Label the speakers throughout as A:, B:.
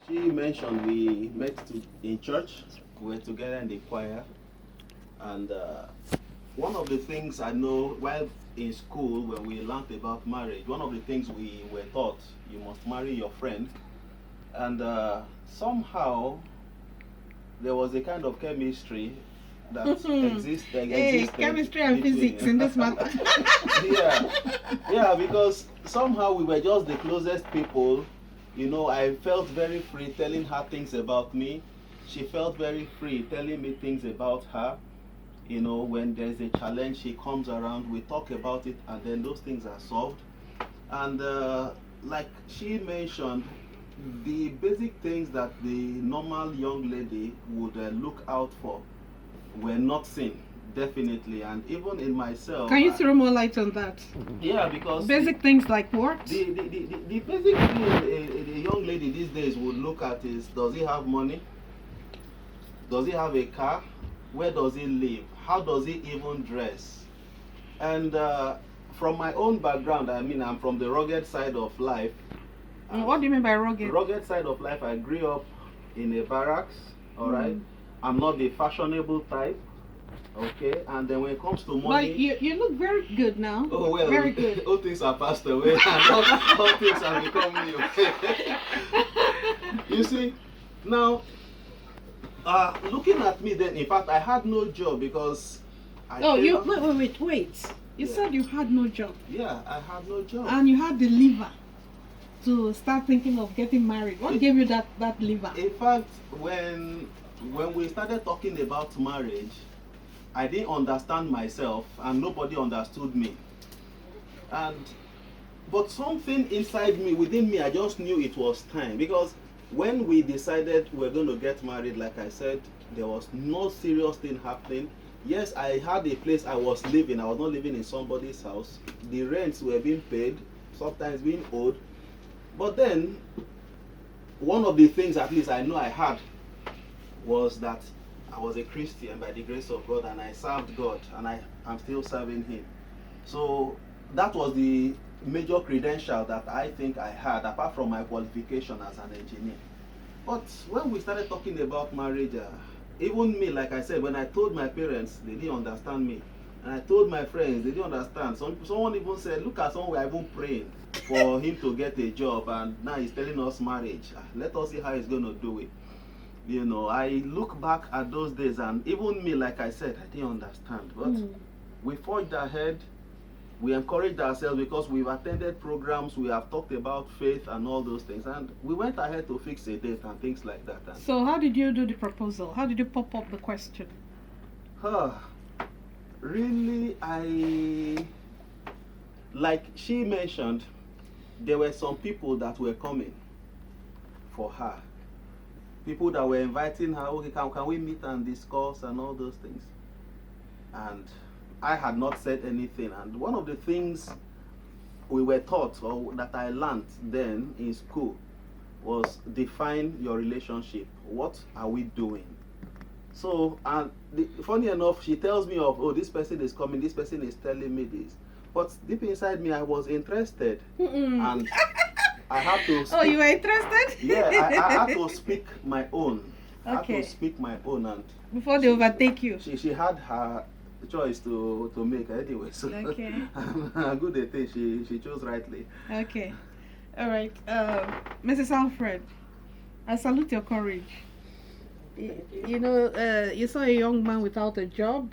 A: She mentioned we met in church. We were together in the choir, and one of the things I know while in school when we learned about marriage, one of the things we were taught, you must marry your friend, and somehow there was a kind of chemistry that
B: Hey, chemistry and physics in this matter.
A: yeah, yeah, because somehow we were just the closest people. You know, I felt very free telling her things about me. She felt very free telling me things about her. You know, when there's a challenge, she comes around, we talk about it, and then those things are solved. And like she mentioned, the basic things that the normal young lady would look out for were not seen, definitely. And even in myself,
B: Can you throw more light on that?
A: yeah, because
B: Basic things like what?
A: the basic thing a young lady these days would look at is, does he have money? Does he have a car? Where does he live? How does he even dress? And from my own background, I mean, I'm from the rugged side of life.
B: What do you mean by rugged?
A: Rugged side of life, I grew up in a barracks, all right? I'm not the fashionable type, okay? And then when it comes to money...
B: But you look very good now.
A: Oh, well,
B: very good.
A: All things are passed away and all things have become new. You see, now, looking at me then, in fact, I had no job because
B: wait. You said you had no job.
A: Yeah, I had no job.
B: And you had the liver to start thinking of getting married. What gave you that liver?
A: In fact, when we started talking about marriage, I didn't understand myself and nobody understood me. But something inside me, within me, I just knew it was time. Because when we decided we were going to get married, like I said, there was no serious thing happening. Yes, I had a place I was living. I was not living in somebody's house. The rents were being paid, sometimes being owed. But then, one of the things at least I know I had was that I was a Christian by the grace of God, and I served God, and I'm still serving Him. So that was the major credential that I think I had, apart from my qualification as an engineer. But when we started talking about marriage, even me, like I said, when I told my parents, they didn't understand me. And I told my friends, they didn't understand. Someone even said, look at someone we're even praying for him to get a job, and now he's telling us marriage. Let us see how he's going to do it. You know, I look back at those days, and even me, like I said, I didn't understand. But we forged ahead. We encouraged ourselves because we've attended programs, we have talked about faith and all those things, and we went ahead to fix a date and things like that. And
B: so how did you do the proposal? How did you pop up the question?
A: Really, like she mentioned, there were some people that were coming for her. People that were inviting her, okay, can we meet and discuss and all those things. And I had not said anything. And one of the things we were taught, or that I learned then in school, was define your relationship. What are we doing? So, and funny enough, she tells me of, oh, this person is coming, this person is telling me this. But deep inside me, I was interested. And I had to speak.
B: Oh, you were interested?
A: Yeah, I had to speak my own.
B: Okay.
A: I had to speak my own. And
B: before they overtake you.
A: She had her choice to make anyway. So
B: okay.
A: Good at it. She chose rightly.
B: Okay. All right. Mrs. Alfred, I salute your courage. You know, you saw a young man without a job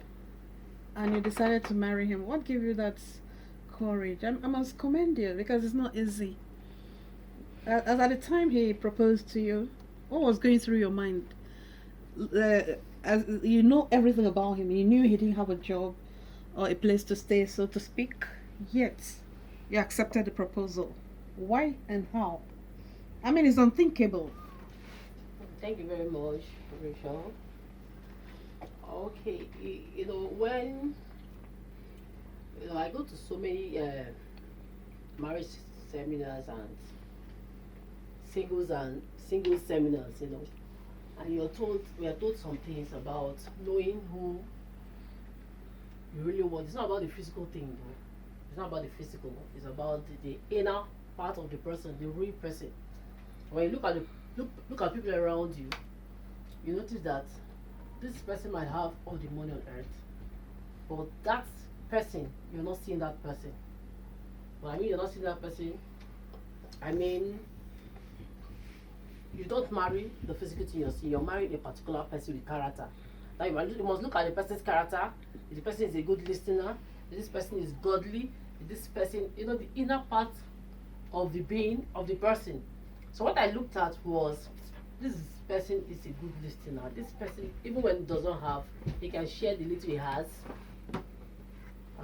B: and you decided to marry him. What gave you that courage? I must commend you because it's not easy. As at the time he proposed to you, what was going through your mind? As you know everything about him, you knew he didn't have a job or a place to stay, so to speak, yet you accepted the proposal. Why and how? I mean, it's unthinkable.
C: Thank you very much, Rachel. Okay, you know, when I go to so many marriage seminars and single seminars, you know, and we are told some things about knowing who you really want. It's not about the physical thing, though. It's not about the physical. It's about the inner part of the person, the real person. When you look at the look at people around you. You notice that this person might have all the money on earth, but that person, you're not seeing that person. When I mean you're not seeing that person, I mean you don't marry the physical thing you're seeing. You're marrying a particular person with character. Now you must look at the person's character. If the person is a good listener, if this person is godly, if this person, the inner part of the being of the person. So what I looked at was, this person is a good listener. This person, even when he doesn't have, he can share the little he has.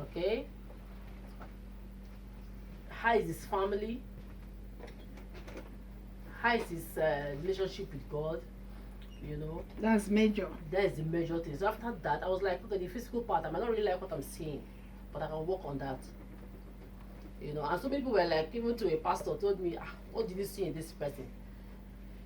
C: Okay? How is his family? How is his relationship with God?
B: That's major.
C: That is the major thing. So after that, I was like, okay, the physical part, I might not really like what I'm seeing, but I can work on that. And so many people were like, even to a pastor told me, what did you see in this person?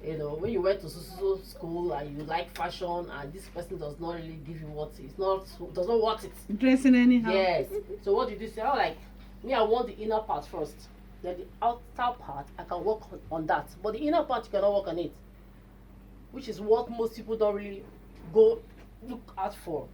C: When you went to school and you like fashion and this person does not really give you does not want it.
B: Dressing anyhow.
C: Yes. So what did you say? I was like, me, I want the inner part first. Then the outer part, I can work on that. But the inner part, you cannot work on it. Which is what most people don't really go look out for.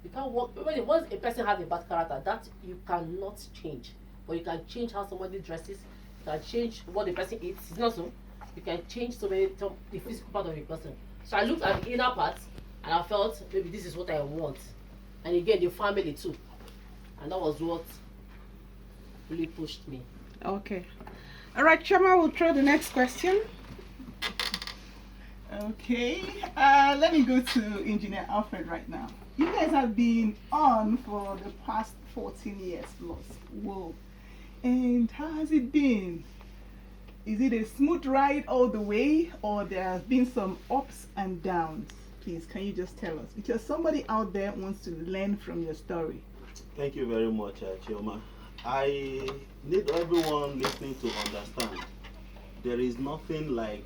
C: You can't work. Once a person has a bad character, that you cannot change. But you can change how somebody dresses. You can change what the person eats. It's not so. You can change the physical part of a person. So I looked at the inner part and I felt maybe this is what I want. And again, the family too. And that was what really pushed me.
B: Okay. All right, Chama, we'll throw the next question.
D: Okay, let me go to Engineer Alfred right now. You guys have been on for the past 14 years plus. Whoa. And how has it been? Is it a smooth ride all the way, or there have been some ups and downs? Please, can you just tell us? Because somebody out there wants to learn from your story.
A: Thank you very much, Chioma. I need everyone listening to understand there is nothing like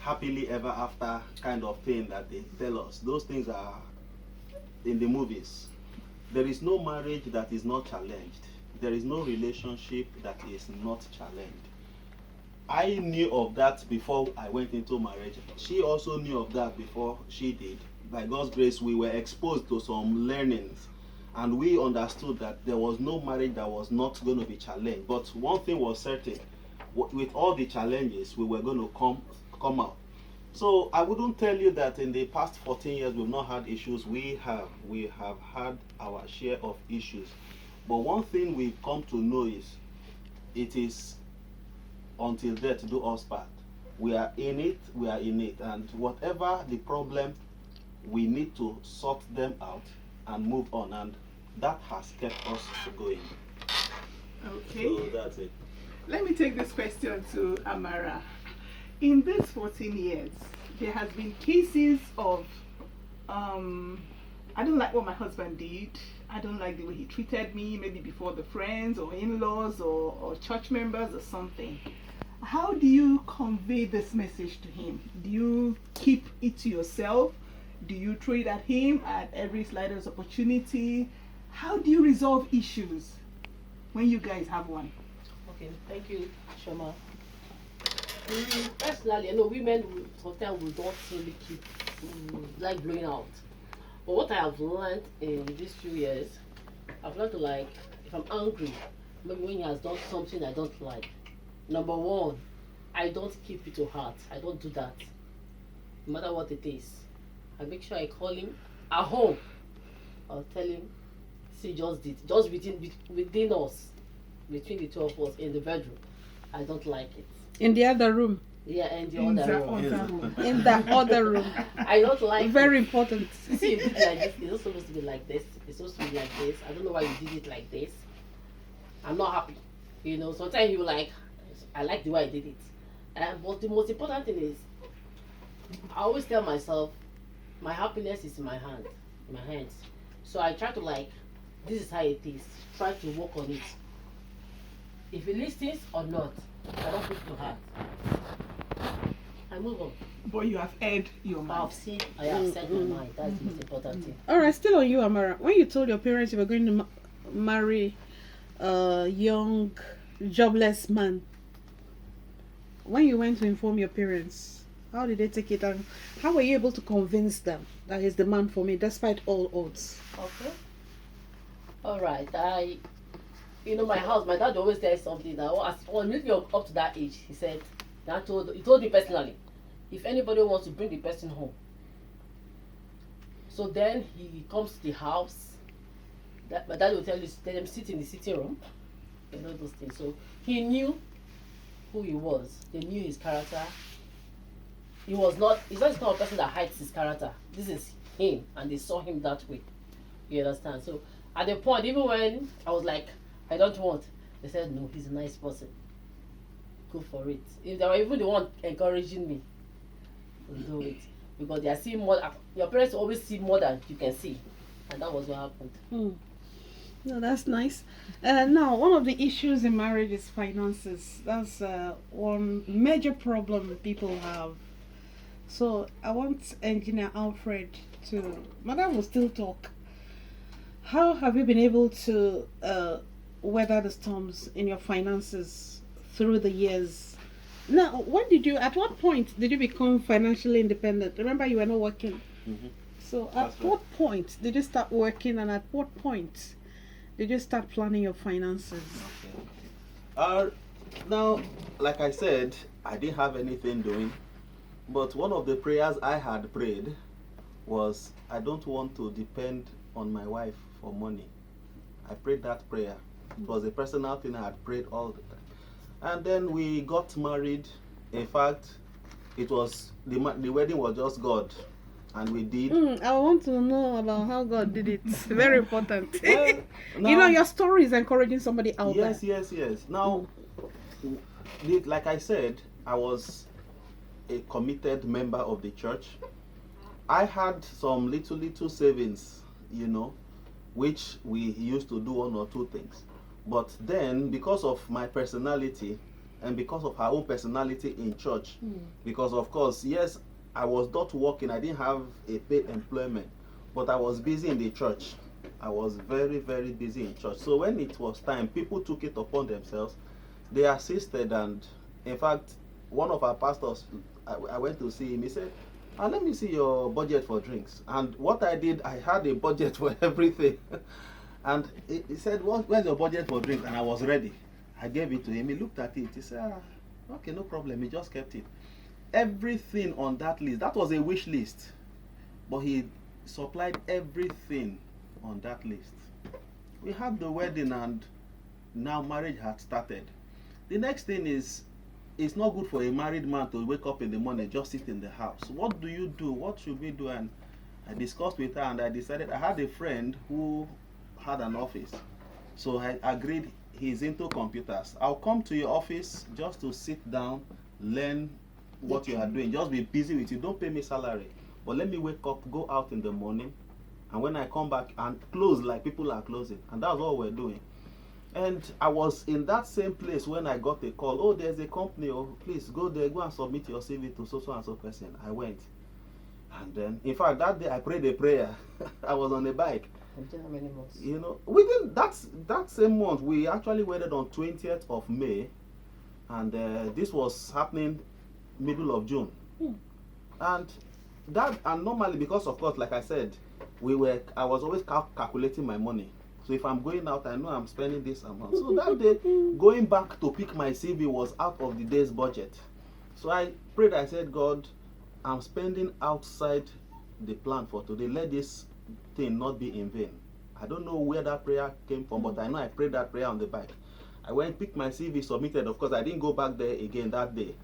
A: happily ever after kind of thing that they tell us. Those things are in the movies. There is no marriage that is not challenged. There is no relationship that is not challenged. I knew of that before I went into marriage. She also knew of that before she did. By God's grace, we were exposed to some learnings, and we understood that there was no marriage that was not going to be challenged. But one thing was certain, with all the challenges, we were going to come out. So I wouldn't tell you that in the past 14 years we've not had issues. We have had our share of issues. But one thing we've come to know is, it is until death do us part. We are in it, and whatever the problem, we need to sort them out and move on, and that has kept us going.
D: Okay.
A: So that's it.
D: Let me take this question to Amara. In these 14 years, there has been cases of, I don't like what my husband did. I don't like the way he treated me, maybe before the friends or in-laws or church members or something. How do you convey this message to him? Do you keep it to yourself? Do you throw it at him at every slightest opportunity? How do you resolve issues when you guys have one?
C: Okay, thank you, Shoma. Personally, I know women sometimes will not really keep like blowing out. But what I have learned in these few years, I've learned to, like, if I'm angry, maybe when he has done something I don't like, number one, I don't keep it to heart. I don't do that. No matter what it is. I make sure I call him at home. I'll tell him, see, just within us, between the two of us in the bedroom, I don't like it.
B: In the other room.
C: Yeah, and the
D: In
C: other
D: the
C: room.
D: other room.
B: In the other room.
C: I don't like
B: Very
C: it.
B: important.
C: See, you did it like this. It's not supposed to be like this. It's supposed to be like this. I don't know why you did it like this. I'm not happy. Sometimes you like, I like the way I did it. But the most important thing is, I always tell myself, my happiness is in my hands. So I try to, like, this is how it is. Try to work on it. If he listens or not, I don't put it to heart. I move on.
D: But you have aired your
C: I have
D: mouth.
C: said my mind. That's the most important thing.
B: All right, still on you, Amara. When you told your parents you were going to marry a young, jobless man, when you went to inform your parents, how did they take it, and how were you able to convince them that he's the man for me despite all odds?
C: Okay. All right. My dad always says something that when you're up to that age, he said, he told me personally, if anybody wants to bring the person home. So then he comes to the house. My dad will tell them sit in the sitting room, those things. So he knew who he was. They knew his character. He's not a person that hides his character. This is him, and they saw him that way. You understand? So at the point, even when I was like, I don't want, they said, no, he's a nice person. Go for it. If they were even the one encouraging me to do it, because they are seeing more. Your parents always see more than you can see, and that was what happened.
B: No, that's nice. Now, one of the issues in marriage is finances. That's one major problem people have. So I want Engineer Alfred to. Madam will still talk. How have you been able to weather the storms in your finances through the years? Now, at what point did you become financially independent? Remember, you were not working.
A: Mm-hmm.
B: So at
A: That's right.
B: what point did you start working, and at what point did you start planning your finances?
A: Now, like I said, I didn't have anything doing, but one of the prayers I had prayed was, I don't want to depend on my wife for money. I prayed that prayer. It was a personal thing I had prayed all the time. And then we got married. In fact, it was the wedding was just God, and we did.
B: I want to know about how God did it. Very important.
A: Well,
B: Your story is encouraging somebody out there.
A: Yes. Now, like I said, I was a committed member of the church. I had some little savings, which we used to do one or two things. But then, because of my personality and because of her own personality in church, because of course, yes, I was not working, I didn't have a paid employment, but I was busy in the church. I was very, very busy in church. So when it was time, people took it upon themselves. They assisted, and in fact, one of our pastors, I went to see him, he said, let me see your budget for drinks. And what I did, I had a budget for everything. And he said, where's your budget for drinks? And I was ready. I gave it to him. He looked at it. He said, okay, no problem. He just kept it. Everything on that list, that was a wish list. But he supplied everything on that list. We had the wedding, and now marriage had started. The next thing is, it's not good for a married man to wake up in the morning, just sit in the house. What do you do? What should we do? And I discussed with her, and I decided, I had a friend who had an office. So I agreed, he's into computers. I'll come to your office just to sit down, learn what you are doing. Just be busy with it. Don't pay me salary. But let me wake up, go out in the morning, and when I come back and close like people are closing. And that's what we're doing. And I was in that same place when I got a call. Oh, there's a company. Oh, please go there, go and submit your CV to so and so person. I went. And then, in fact, that day I prayed a prayer. I was on a bike.
C: How many months?
A: Within that same month, we actually wedded on 20th of May, and this was happening middle of June. And normally, because of course, like I said, I was always calculating my money. So if I'm going out, I know I'm spending this amount. So that day, going back to pick my CV was out of the day's budget. So I prayed. I said, God, I'm spending outside the plan for today. Let this thing not be in vain. I don't know where that prayer came from, but I know I prayed that prayer on the bike. I went, picked my CV, submitted. Of course, I didn't go back there again that day.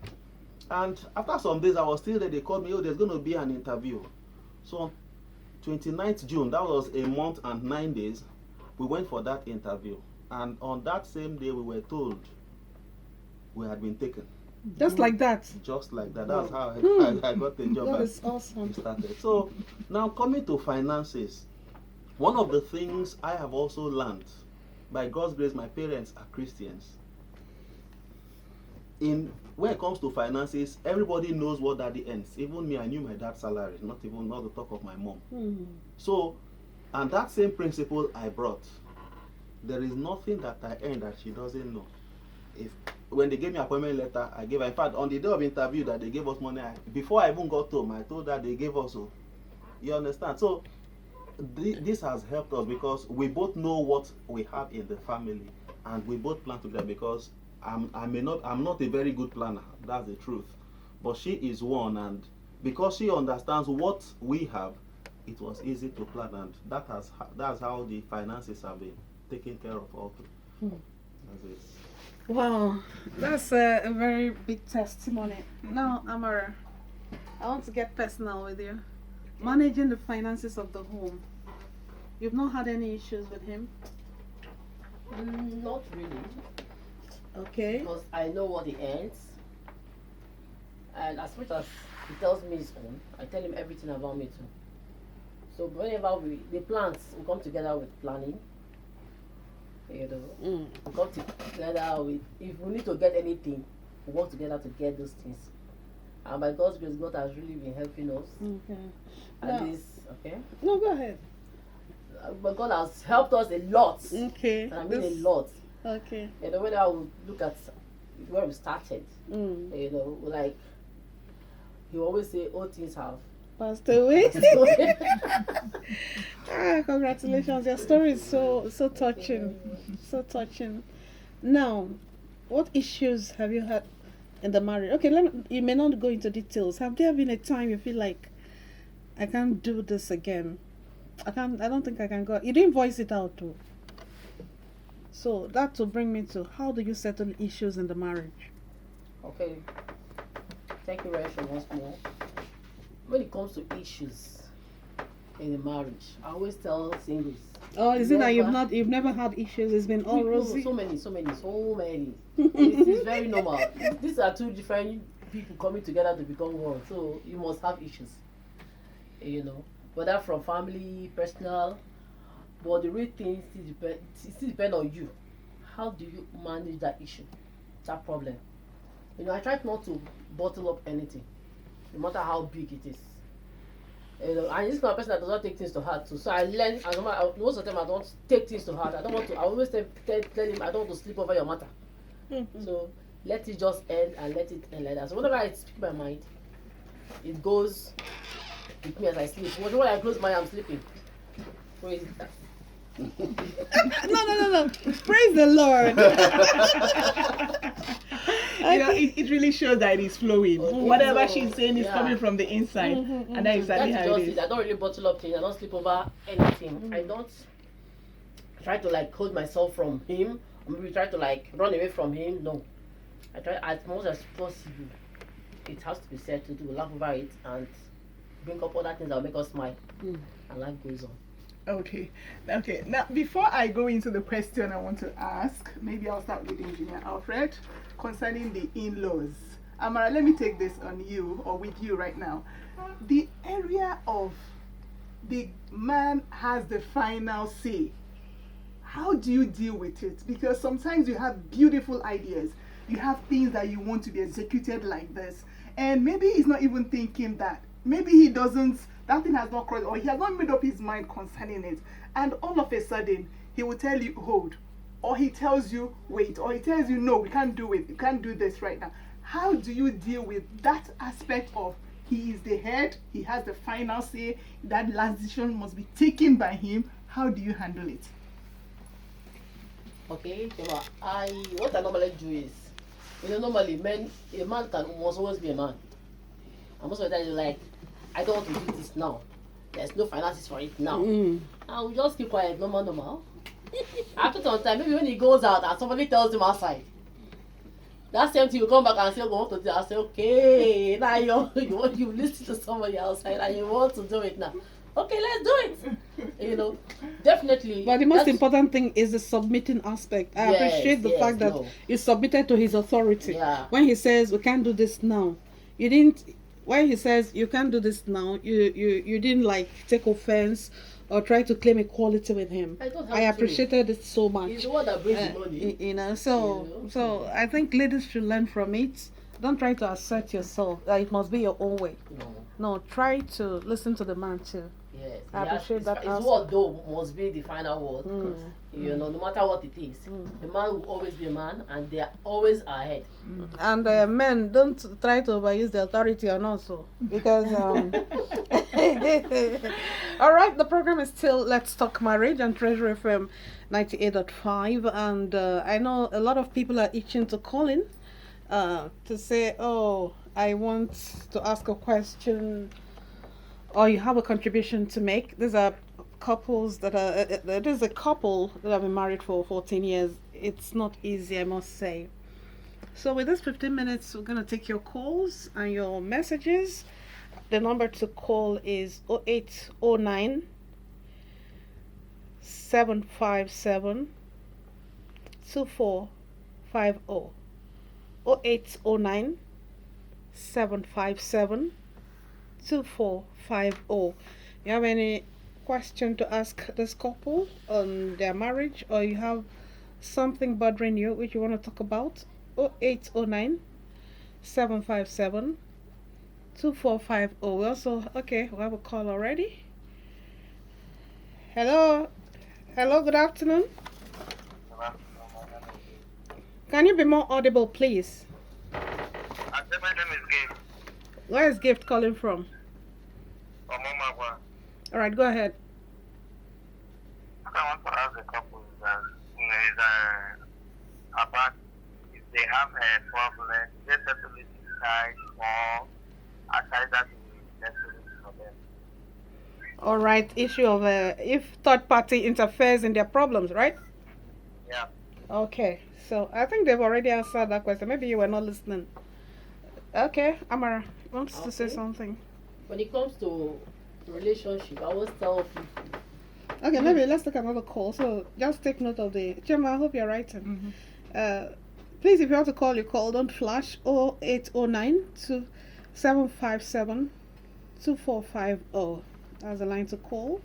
A: And after some days, I was still there. They called me, there's going to be an interview. So on 29th June, that was a month and 9 days, we went for that interview. And on that same day, we were told we had been taken.
B: Just like that.
A: Just like that. That's how I got the job.
B: That is awesome.
A: Started. So now coming to finances, one of the things I have also learned, by God's grace, my parents are Christians. When it comes to finances, everybody knows what daddy earns. Even me, I knew my dad's salary, not the talk of my mom. So, and that same principle I brought. There is nothing that I earn that she doesn't know. If when they gave me appointment letter, I gave her. In fact, on the day of interview that they gave us money, before I even got home, I told her they gave us. Oh, you understand? So this has helped us because we both know what we have in the family, and we both plan together. Because I'm not a very good planner. That's the truth. But she is one, and because she understands what we have, it was easy to plan, and that's how the finances have been taken care of all through. That's it.
B: Wow, that's a very big testimony. Now, Amara, I want to get personal with you. Managing the finances of the home. You've not had any issues with him?
C: Not really,
B: Okay.
C: because I know what he earns, and as much as he tells me his own, I tell him everything about me too. So whenever the plans, we come together with planning. You know, we come together with, if we need to get anything, we work together to get those things. And by God's grace, God has really been helping us.
B: Okay.
C: And
B: Yeah.
C: this, okay?
B: No, go ahead.
C: But God has helped us a lot.
B: Okay.
C: And I mean
B: This-
C: a lot.
B: Okay.
C: You know, when I would look at where we started,
B: Mm.
C: you know, like, he always say, all things have.
B: Passed away. Congratulations. Your story is so touching. So touching. Now, what issues have you had in the marriage? Okay, you may not go into details. Have there been a time you feel like I can't do this again? I don't think I can go. You didn't voice it out too. So that will bring me to how do you settle issues in the marriage?
C: Okay. Thank you very much once more. When it comes to issues in a marriage, I always tell singles.
B: Or is it that
C: Never-
B: you've never had issues? It's been all
C: No,
B: rosy.
C: so many. It's very normal. These are two different people coming together to become one. So you must have issues. You know, whether from family, personal, but the real thing still depend on you. How do you manage that issue, that problem? You know, I try not to bottle up anything, no matter how big it is. You know, and this kind of person that does not take things to heart too. So I learn, most of the time I don't take things to heart. I always tell him I don't want to sleep over your matter. So let it just end and let it end like that. So whenever I speak my mind, it goes with me as I sleep. When I close my eye, I'm sleeping. Praise that.
B: No. Praise the Lord.
D: You know, it really shows that it is flowing.
C: Okay,
D: Whatever
C: so,
D: she's saying is
C: yeah.
D: coming from the inside, and that's exactly
C: That's
D: how
C: just
D: it
C: it.
D: is.
C: I don't really bottle up things. I don't sleep over anything. I don't try to like hold myself from him. Or maybe try to like run away from him. No. I try as much as possible. It has to be said to do. Laugh over it and bring up other things that will make us smile. And life goes on.
D: Okay. Now, before I go into the question I want to ask, maybe I'll start with Engineer Alfred concerning the in-laws. Amara, let me take this on you or with you right now. The area of the man has the final say. How do you deal with it? Because sometimes you have beautiful ideas. You have things that you want to be executed like this. And maybe he's not even thinking that. Maybe he doesn't, that thing has not crossed, or he has not made up his mind concerning it. And all of a sudden, he will tell you, hold. Or he tells you, wait. Or he tells you, no, we can't do it. You can't do this right now. How do you deal with that aspect of he is the head, he has the final say, that last decision must be taken by him? How do you handle it?
C: Okay, so what I normally do is, you know, normally a man must always be a man. And most of the time you're like, I don't want to do this now. There's no finances for it now. And we just keep quiet, normal. After some time, maybe when he goes out and somebody tells him outside, that same thing will come back and say, go to do. I say, okay, now you listen to somebody outside and you want to do it now. Okay, let's do it. You know, definitely.
B: But the most
C: that's-
B: important thing is the submitting aspect. I
C: Yes,
B: appreciate the
C: yes,
B: fact that
C: no.
B: you submitted to his authority.
C: Yeah.
B: When he says we can't do this now, you didn't. When he says you can't do this now, you didn't like take offense or try to claim equality with him.
C: I don't have
B: I
C: to.
B: appreciated it so much.
C: He's the one that brings the money.
B: You know, so
C: You know?
B: so I think ladies should learn from it. Don't try to assert yourself that it must be your own way.
C: No.
B: No, try to listen to the man too.
C: Yes.
B: I appreciate that
C: His
B: aspect.
C: word though must be the final word. 'Cause You know, no matter what it is, the man will always be a man, and they are always ahead.
B: And men, don't try to overuse the authority on us, so, because all right, the program is still Let's Talk Marriage on Treasure FM 98.5, and I know a lot of people are itching to call in to say, oh, I want to ask a question, or you have a contribution to make. These are couples that are, there's a couple that have been married for 14 years. It's not easy, I must say. So with this 15 minutes, we're going to take your calls and your messages. The number to call is 0809 757 2450. 0809 757 2450. You have any question to ask this couple on their marriage, or you have something bothering you which you want to talk about? 0809 757 2450. We also, okay, we have a call already. Hello, good afternoon. Can you be more audible, please?
E: My name is Gabe
B: Where is Gift calling from?
E: from Omagwa.
B: All right, go ahead.
E: I want to ask the couple that about if they have a problem, they settle it inside or outside that is necessary for them.
B: All right, issue of if third party interferes in their problems, right?
E: Yeah.
B: Okay, so I think they've already answered that question. Maybe you were not listening. Okay, Amara wants to say
C: Okay.
B: something.
C: When it comes to relationship, I always tell people,
B: Okay, maybe let's take another call. So just take note of the. Gemma, I hope you're writing. Please, if you want to call, you call. Don't flash. 0809 757 2450. That's the line to call.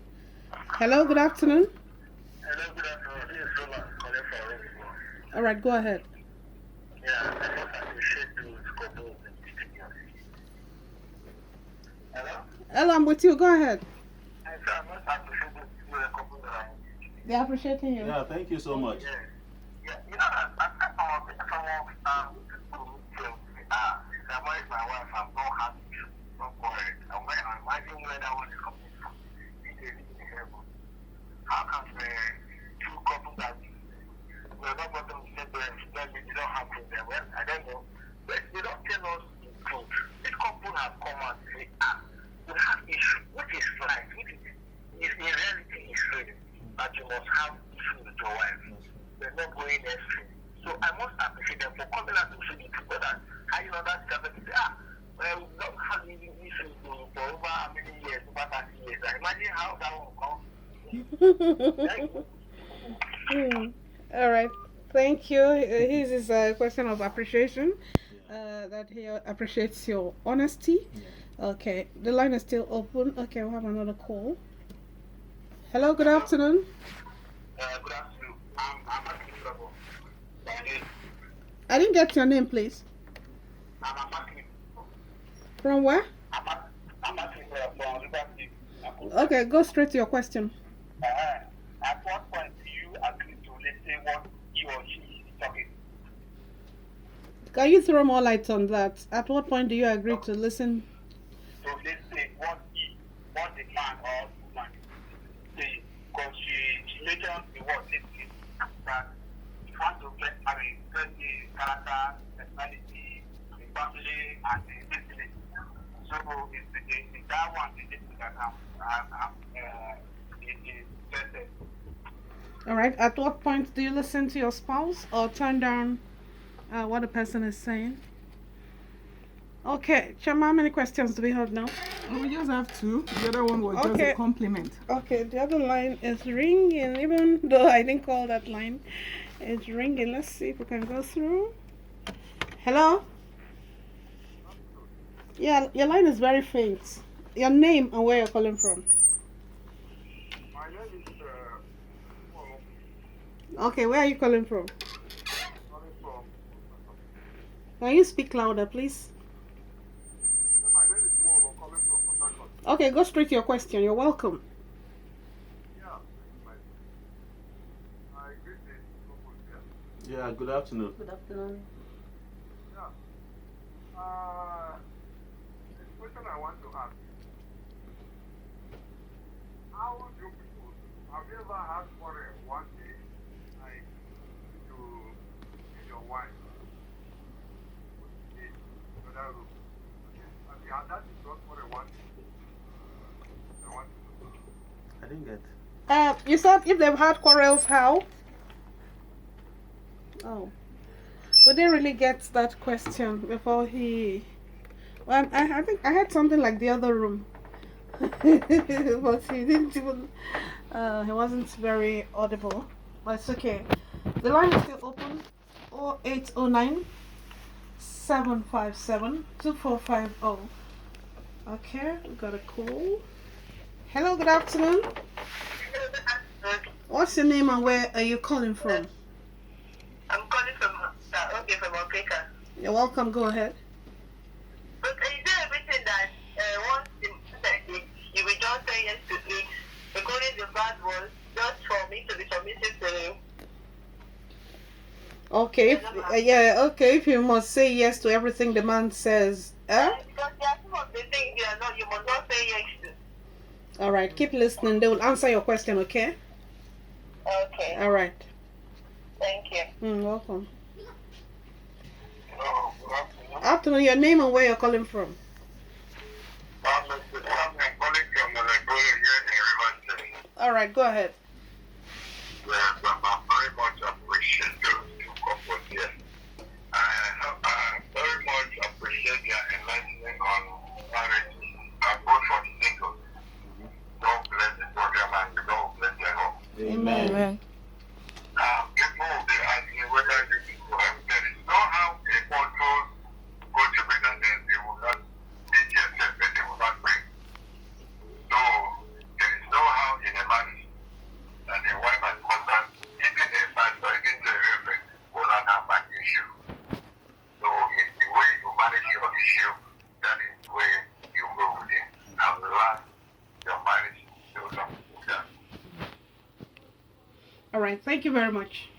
B: Hello, good afternoon.
E: Hello, good afternoon. This is Roland calling from Roseboro.
B: All right, go ahead.
E: Yeah, I just appreciate those couples in the studio. Hello?
B: Hello, I'm with you. Go ahead.
E: I said I must appreciate those couples that are in the studio.
B: They're appreciating you.
A: Yeah, thank you so much.
E: Yeah. Yeah, you know, someone I married my wife, I'm not happy, not correct. I'm going to imagine where that one is coming from. If they live in heaven, how can two couples that we're not bottom of the same parents, they don't have problem? Well, I don't know. But they don't tell us the truth. This couple have come out and say, we have issue, which is right, which is in reality is real, that you must have issue with your wife. They're not going extreme. So I must appreciate them for coming out to show the people that I know that government say, well, we don't have any issues for over how many years, over 30 years. I imagine how that will come.
B: All right. Thank you. His is a question of appreciation. That he appreciates your honesty. Okay. The line is still open. Okay, we'll have another call. Hello, good afternoon.
E: Good afternoon. I'm asking trouble.
B: I didn't get your name, please.
E: I'm asking.
B: From where?
E: I'm asking for Liberty.
B: Okay, go straight to your question.
E: At what point do you agree to listen what he or she is talking?
B: Can you throw more light on that? At what point do you agree to listen?
E: So let's say what the man or woman say, because she mentioned the word listening, that you want to get married, get the character, personality, the family, and the listening. So it's that one, the listening that is better.
B: All right. At what point do you listen to your spouse or turn down what the person is saying? Okay, Chama, how many questions do we have now?
D: We just have two. The other one was just
B: Okay.
D: a compliment.
B: Okay, the other line is ringing, even though I didn't call that line. It's ringing. Let's see if we can go through. Hello? Yeah, your line is very faint. Your name and where you're calling from.
E: My name is
B: Okay, where are you calling from?
E: calling from.
B: Can you speak louder, please?
E: My name is Paul. I'm calling from Port Harcourt.
B: Okay, go straight to your question. You're welcome.
E: Yeah. I
A: Yeah, good afternoon.
C: Good afternoon.
E: The question I want to ask, how do people, have you ever had quarrel one day, like, to your wife, in another room? Have you had that quarrel one day? I want to know.
A: I didn't get.
B: You said if they've had quarrels, how? Oh, we didn't really get that question before he. Well, I think I had something like the other room, but he didn't even. He wasn't very audible. But it's okay. The line is still open. 0809 757 2450. Okay, we got a call. Hello, good afternoon. What's your name and where are you calling from?
F: I'm calling from Africa.
B: You're welcome. Go ahead.
F: But is there everything that once you will just say yes to it, including the bad ones, just for me to be submissive to him?
B: Okay. Okay. If you must say yes to everything the man says,
F: Because there are some of the things you must not say yes to.
B: All right. Keep listening. They will answer your question. Okay.
F: Okay.
B: All right.
F: Thank you.
B: Welcome.
E: Hello, good afternoon.
B: Afternoon. Your name and where you're calling from.
E: I'm Mr. Sam. I'm calling from the Nigeria here in Rivers State.
B: All right. Go ahead.
E: Yes, I very much appreciate those two couples here. I very much appreciate their enlightenment on marriage. Both for the singles. God bless the program and God bless their home.
A: Amen.
E: People will be asking whether these people have, there is no how a control go to bring and then they will not teach yourself and they will not bring. So there is no how in a marriage that a wife and husband, even a pastor, even the reverend, will not have an issue. So it's the way you manage your issue, that is the way you go with it. And last, your marriage builds up. Yeah.
B: All right. Thank you very much.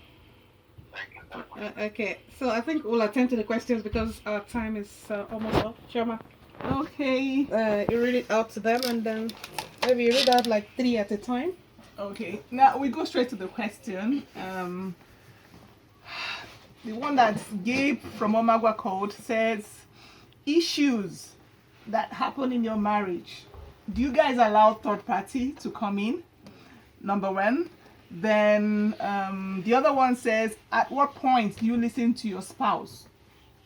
E: Thank you so much.
B: Okay. So I think we'll attend to the questions because our time is almost up. Shoma,
D: Okay.
B: you read it out to them and then maybe you read out like 3 at a time.
D: Okay. Now we go straight to the question. The one that Gabe from Omagua called says, issues that happen in your marriage. Do you guys allow third party to come in? Number one. Then the other one says, at what point do you listen to your spouse?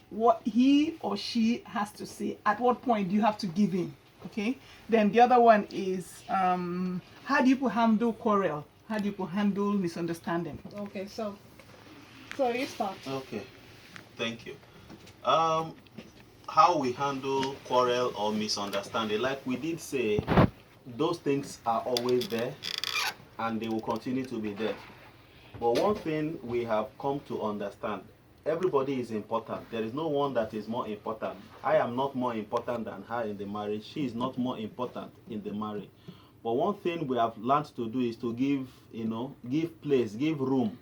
D: What he or she has to say. At what point do you have to give in? Okay. Then the other one is, how do you handle quarrel? How do you handle misunderstanding?
B: Okay. So you start.
A: Okay. Thank you. How we handle quarrel or misunderstanding, like we did say, those things are always there and they will continue to be there. But one thing we have come to understand, everybody is important. There is no one that is more important. I am not more important than her in the marriage. She is not more important in the marriage. But one thing we have learned to do is to give place, give room.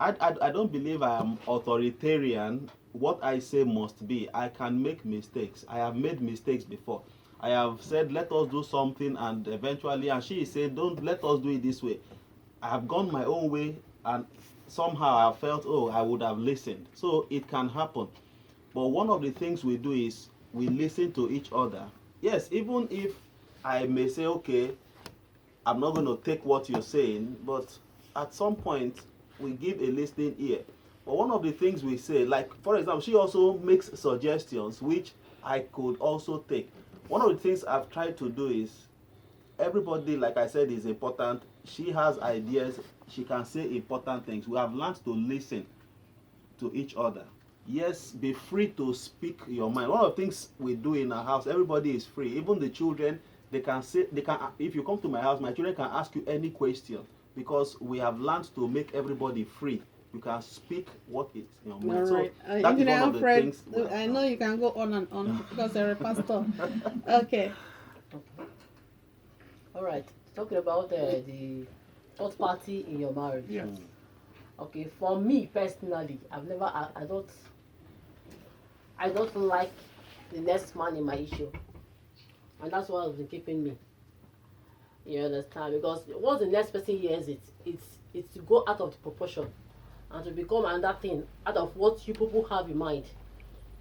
A: I don't believe I am authoritarian. What I say must be. I can make mistakes. I have made mistakes before. I have said, let us do something, and eventually, and she said, don't, let us do it this way. I have gone my own way, and somehow I felt, oh, I would have listened. So it can happen. But one of the things we do is we listen to each other. Yes, even if I may say, okay, I'm not going to take what you're saying, but at some point, we give a listening ear. But one of the things we say, like, for example, she also makes suggestions, which I could also take. One of the things I've tried to do is, everybody, like I said, is important. She has ideas. She can say important things. We have learned to listen to each other. Yes, be free to speak your mind. One of the things we do in our house, everybody is free. Even the children, they can say, if you come to my house, my children can ask you any question, because we have learned to make everybody free. You can speak what is in your mind.
B: All right.
A: So that is one of the
B: Alfred,
A: things.
B: I know you can go on and on because you're a pastor. Okay.
C: All right. Talking about the third party in your marriage.
D: Yes.
C: Okay, for me personally, I don't like the next man in my issue, and that's what has been keeping me. You understand? Because once the next person hears it, it's to go out of the proportion and to become another thing out of what you people have in mind.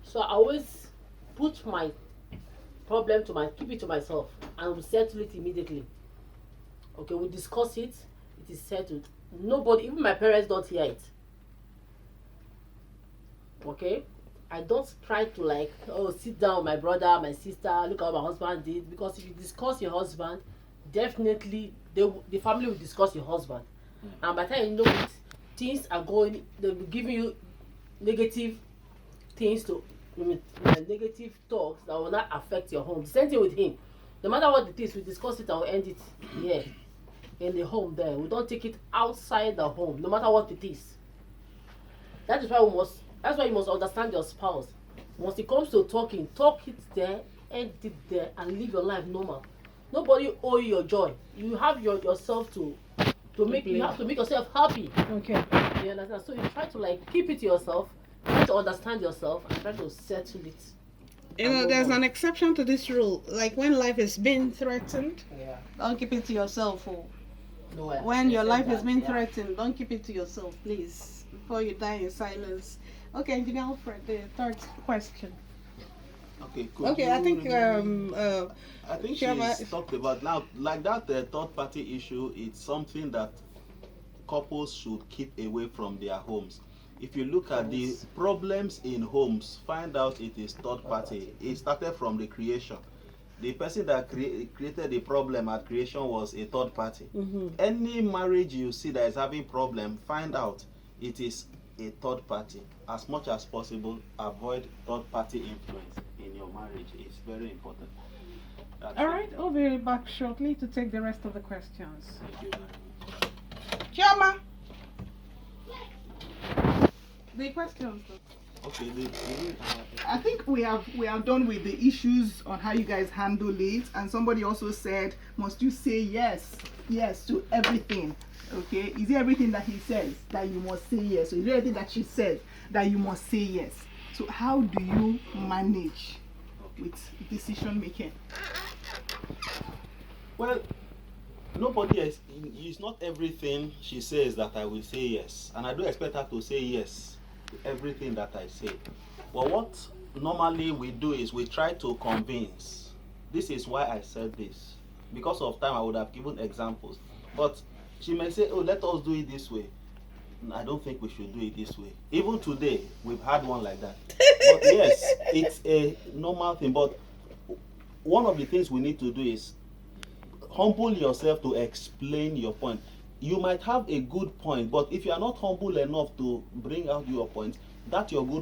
C: So I always put my problem to keep it to myself and we settle it immediately. Okay, we discuss it, it is settled. Nobody, even my parents don't hear it. Okay? I don't try to like, oh, sit down with my brother, my sister, look at what my husband did. Because if you discuss your husband, definitely the family will discuss your husband. And by the time you know it, things are going, they'll be giving you negative things to, negative talks that will not affect your home. The same thing with him. No matter what it is, we discuss it and we end it here in the home there. We don't take it outside the home, no matter what it is. That is why that's why you must understand your spouse. Once it comes to talking, talk it there, end it there, and live your life normal. Nobody owe you your joy. You have yourself to make. You have to make yourself happy.
B: Okay.
C: You understand? So you try to like keep it to yourself, try to understand yourself, and try to settle it.
B: You know, there's an exception to this rule. Like when life is being threatened,
C: Yeah.
B: don't keep it to yourself.
C: No,
B: When your life is being
C: yeah.
B: threatened, don't keep it to yourself, please, before you die in silence. Okay, Engineer Alfred, the third question.
A: Okay,
B: Okay, I think
A: I think
B: Chioma-
A: she's talked about now, like that third party issue. It's something that couples should keep away from their homes. If you look at the problems in homes, find out it is third party. It started from the creation. The person that created the problem at creation was a third party. Any marriage you see that is having problem, find out it is a third party. As much as possible, avoid third party influence in your marriage. It's very important. That's
B: All
A: it.
B: right, we'll be back shortly to take the rest of the questions.
A: Thank you very much.
B: Chioma! The questions.
A: Okay,
D: I think we have done with the issues on how you guys handle it, and somebody also said, must you say yes to everything? Okay, is it everything that he says that you must say yes, or is it everything that she says that you must say yes? So how do you manage with decision making?
A: well, nobody is. It's not everything she says that I will say yes, and I do expect her to say yes to everything that I say. But what normally we do is we try to convince. This is why I said this. Because of time, I would have given examples. But she may say, "Oh, let us do it this way." I don't think we should do it this way. Even today, we've had one like that. But yes, it's a normal thing. But one of the things we need to do is humble yourself to explain your point. You might have a good point, but if you are not humble enough to bring out your point, that your good